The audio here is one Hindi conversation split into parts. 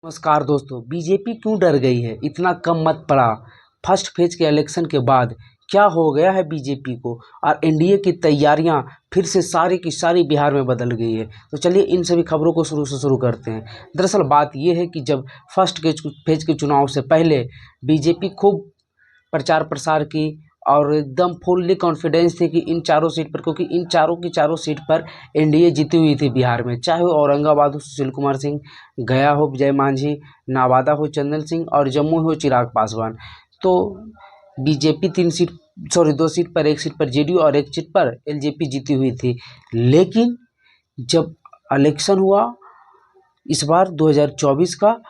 नमस्कार दोस्तों। बीजेपी क्यों डर गई है? इतना कम मत पड़ा फर्स्ट फेज के इलेक्शन के बाद। क्या हो गया है बीजेपी को? और एनडीए की तैयारियां फिर से सारी की सारी बिहार में बदल गई है। तो चलिए इन सभी खबरों को शुरू करते हैं। दरअसल बात यह है कि जब फर्स्ट फेज के चुनाव से पहले बीजेपी खूब प्रचार प्रसार की और एकदम फुल्ली कॉन्फिडेंस थी कि इन चारों सीट पर, क्योंकि इन चारों की चारों सीट पर एनडीए जीती हुई थी बिहार में, चाहे वो औरंगाबाद हो सुशील कुमार सिंह, गया हो विजय मांझी, नवादा हो चंदन सिंह और जम्मू हो चिराग पासवान। तो बीजेपी दो सीट पर, एक सीट पर जेडीयू और एक सीट पर एलजेपी जीती हुई थी। लेकिन जब इलेक्शन हुआ इस बार 2024 का,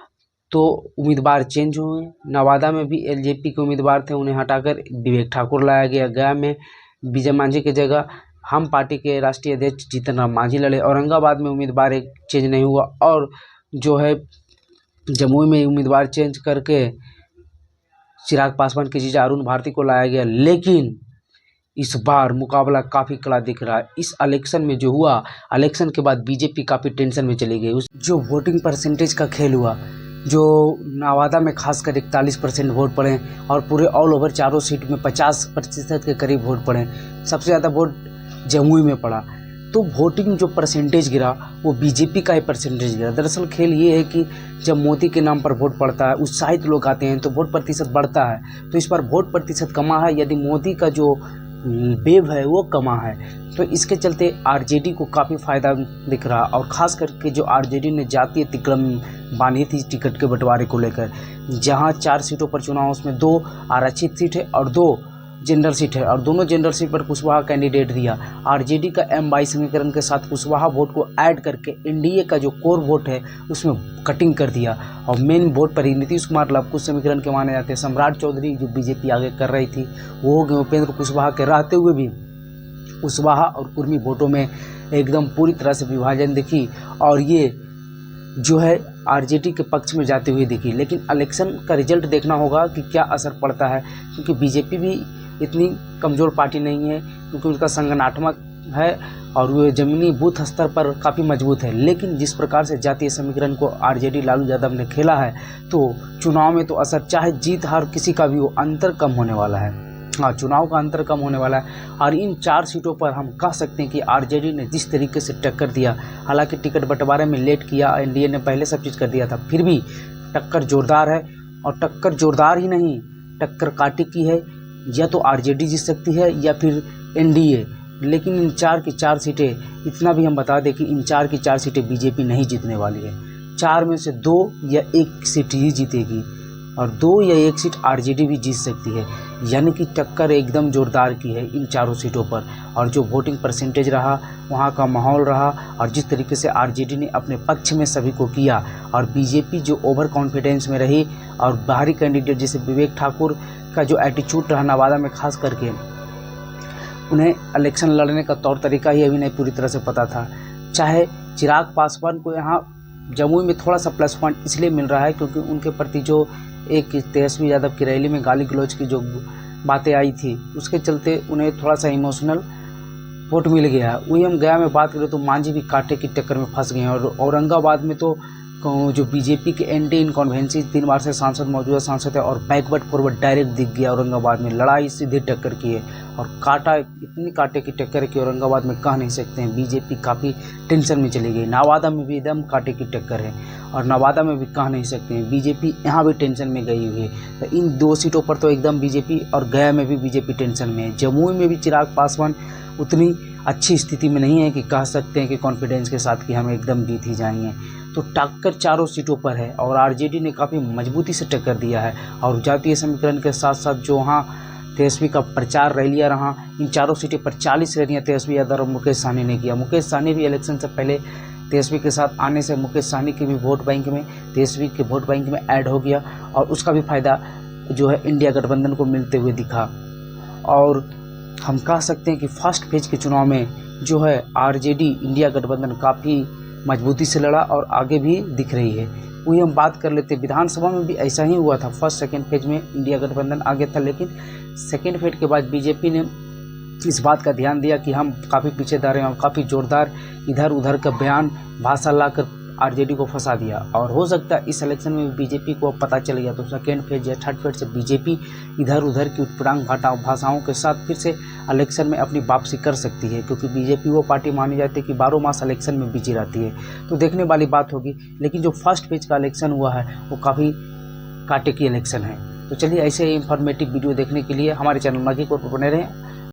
तो उम्मीदवार चेंज हुए। नवादा में भी एलजेपी के उम्मीदवार थे, उन्हें हटाकर विवेक ठाकुर लाया गया। गया में विजय मांझी की जगह हम पार्टी के राष्ट्रीय अध्यक्ष जीतन राम मांझी लड़े। औरंगाबाद में उम्मीदवार एक चेंज नहीं हुआ और जो है जमुई में उम्मीदवार चेंज करके चिराग पासवान के जीजा अरुण भारती को लाया गया। लेकिन इस बार मुकाबला काफ़ी कड़ा दिख रहा है। इस इलेक्शन में जो हुआ, इलेक्शन के बाद बीजेपी काफ़ी टेंशन में चली गई। उस जो वोटिंग परसेंटेज का खेल हुआ, जो नवादा में खासकर 41% वोट पड़े और पूरे ऑल ओवर चारों सीट में 50% के करीब वोट पड़े। सबसे ज़्यादा वोट जमुई में पड़ा। तो वोटिंग जो परसेंटेज गिरा वो बीजेपी का ही परसेंटेज गिरा। दरअसल खेल ये है कि जब मोदी के नाम पर वोट पड़ता है, उत्साहित लोग आते हैं तो वोट प्रतिशत बढ़ता है। तो इस बार वोट प्रतिशत कमा है, यदि मोदी का जो वेव है वो कमा है, तो इसके चलते आरजेडी को काफ़ी फ़ायदा दिख रहा। और ख़ास करके जो आरजेडी ने जातीय तिक्रम बांधी थी टिकट के बंटवारे को लेकर, जहां 4 सीटों पर चुनाव, उसमें 2 आरक्षित सीट है और 2 जनरल सीट है, और दोनों जनरल सीट पर कुशवाहा कैंडिडेट दिया। आरजेडी का M22 समीकरण के साथ कुशवाहा वोट को ऐड करके एनडीए का जो कोर वोट है उसमें कटिंग कर दिया। और मेन वोट पर ही नीतीश कुमार लवकुश समीकरण के माने जाते हैं। सम्राट चौधरी जो बीजेपी आगे कर रही थी वो हो गए उपेंद्र कुशवाहा के, रहते हुए भी कुशवाहा और कुर्मी वोटों में एकदम पूरी तरह से विभाजन दिखी और ये जो है आरजेडी के पक्ष में जाते हुए दिखी। लेकिन इलेक्शन का रिजल्ट देखना होगा कि क्या असर पड़ता है, क्योंकि बीजेपी भी इतनी कमज़ोर पार्टी नहीं है, क्योंकि उसका संगठनात्मक है और वो ज़मीनी बूथ स्तर पर काफ़ी मजबूत है। लेकिन जिस प्रकार से जातीय समीकरण को आरजेडी लालू यादव ने खेला है, तो चुनाव में तो असर, चाहे जीत हार किसी का भी हो, अंतर कम होने वाला है। हाँ, चुनाव का अंतर कम होने वाला है। और इन 4 सीटों पर हम कह सकते हैं कि आरजेडी ने जिस तरीके से टक्कर दिया, हालांकि टिकट बंटवारे में लेट किया, एनडीए ने पहले सब चीज़ कर दिया था, फिर भी टक्कर जोरदार है। और टक्कर जोरदार ही नहीं, टक्कर कांटे की है। या तो आरजेडी जीत सकती है या फिर एनडीए। लेकिन इन 4 की 4 सीटें, इतना भी हम बता दें कि इन 4 की 4 सीटें बीजेपी नहीं जीतने वाली है। 4 में से 2 या 1 सीट ही जीतेगी और 2 या 1 सीट आरजेडी भी जीत सकती है। यानी कि टक्कर एकदम जोरदार की है इन चारों सीटों पर। और जो वोटिंग परसेंटेज रहा, वहाँ का माहौल रहा, और जिस तरीके से आरजेडी ने अपने पक्ष में सभी को किया, और बीजेपी जो ओवर कॉन्फिडेंस में रही, और बाहरी कैंडिडेट जैसे विवेक ठाकुर का जो एटीट्यूड रहा नवादा में, खास करके उन्हें इलेक्शन लड़ने का तौर तरीका ही अभी नहीं पूरी तरह से पता था। चाहे चिराग पासवान को यहाँ जमुई में थोड़ा सा प्लस पॉइंट इसलिए मिल रहा है क्योंकि उनके प्रति जो एक तेजस्वी यादव की रैली में गाली गलौज की जो बातें आई थी, उसके चलते उन्हें थोड़ा सा इमोशनल वोट मिल गया। वही हम गया में बात करें तो मांझी भी कांटे की टक्कर में फंस गए हैं। और औरंगाबाद में तो जो बीजेपी के एंटी इनकॉन्वेंसी 3 बार से सांसद, मौजूदा सांसद है, और बैकवर्ड फॉरवर्ड डायरेक्ट दिख गया औरंगाबाद में। लड़ाई सीधे टक्कर की है और कांटा, इतनी कांटे की टक्कर है कि औरंगाबाद में कह नहीं सकते हैं। बीजेपी काफ़ी टेंशन में चली गई। नवादा में भी एकदम कांटे की टक्कर है और नवादा में भी कह नहीं सकते हैं, बीजेपी यहाँ भी टेंशन में गई हुई है। तो इन 2 सीटों पर तो एकदम बीजेपी, और गया में भी बीजेपी टेंशन में है। जमुई में भी चिराग पासवान उतनी अच्छी स्थिति में नहीं है कि कह सकते हैं कि कॉन्फिडेंस के साथ कि हम एकदम जीत ही जाएंगे। तो टक्कर चारों सीटों पर है और आरजेडी ने काफ़ी मजबूती से टक्कर दिया है। और जातीय समीकरण के साथ साथ जो वहाँ तेजस्वी का प्रचार रैलियाँ रहा, इन चारों सीटों पर 40 रैलियाँ तेजस्वी यादव और मुकेश सहनी ने किया। मुकेश सहनी भी इलेक्शन से पहले तेजस्वी के साथ आने से मुकेश सहनी के भी वोट बैंक में, तेजस्वी के वोट बैंक में ऐड हो गया और उसका भी फायदा जो है इंडिया गठबंधन को मिलते हुए दिखा। और हम कह सकते हैं कि फर्स्ट फेज के चुनाव में जो है आरजेडी इंडिया गठबंधन काफ़ी मजबूती से लड़ा और आगे भी दिख रही है। वही हम बात कर लेते हैं, विधानसभा में भी ऐसा ही हुआ था। फर्स्ट सेकेंड फेज में इंडिया गठबंधन आगे था, लेकिन सेकेंड फेज के बाद बीजेपी ने इस बात का ध्यान दिया कि हम काफ़ी पीछे रहे हैं और काफ़ी ज़ोरदार इधर उधर का बयान, भाषा लाकर आरजेडी को फंसा दिया। और हो सकता है इस इलेक्शन में बीजेपी को पता चल गया तो सेकेंड फेज या थर्ड फेज से बीजेपी इधर उधर की उत्पीड़न भाषाओं के साथ फिर से इलेक्शन में अपनी वापसी कर सकती है, क्योंकि बीजेपी वो पार्टी मानी जाती है कि 12 मास इलेक्शन में बिजी रहती है। तो देखने वाली बात होगी। लेकिन जो फर्स्ट फेज का इलेक्शन हुआ है वो काफ़ी कांटे की इलेक्शन है। तो चलिए ऐसे ही इंफॉर्मेटिव वीडियो देखने के लिए हमारे चैनल मागी कोर्ट पर बने रहें।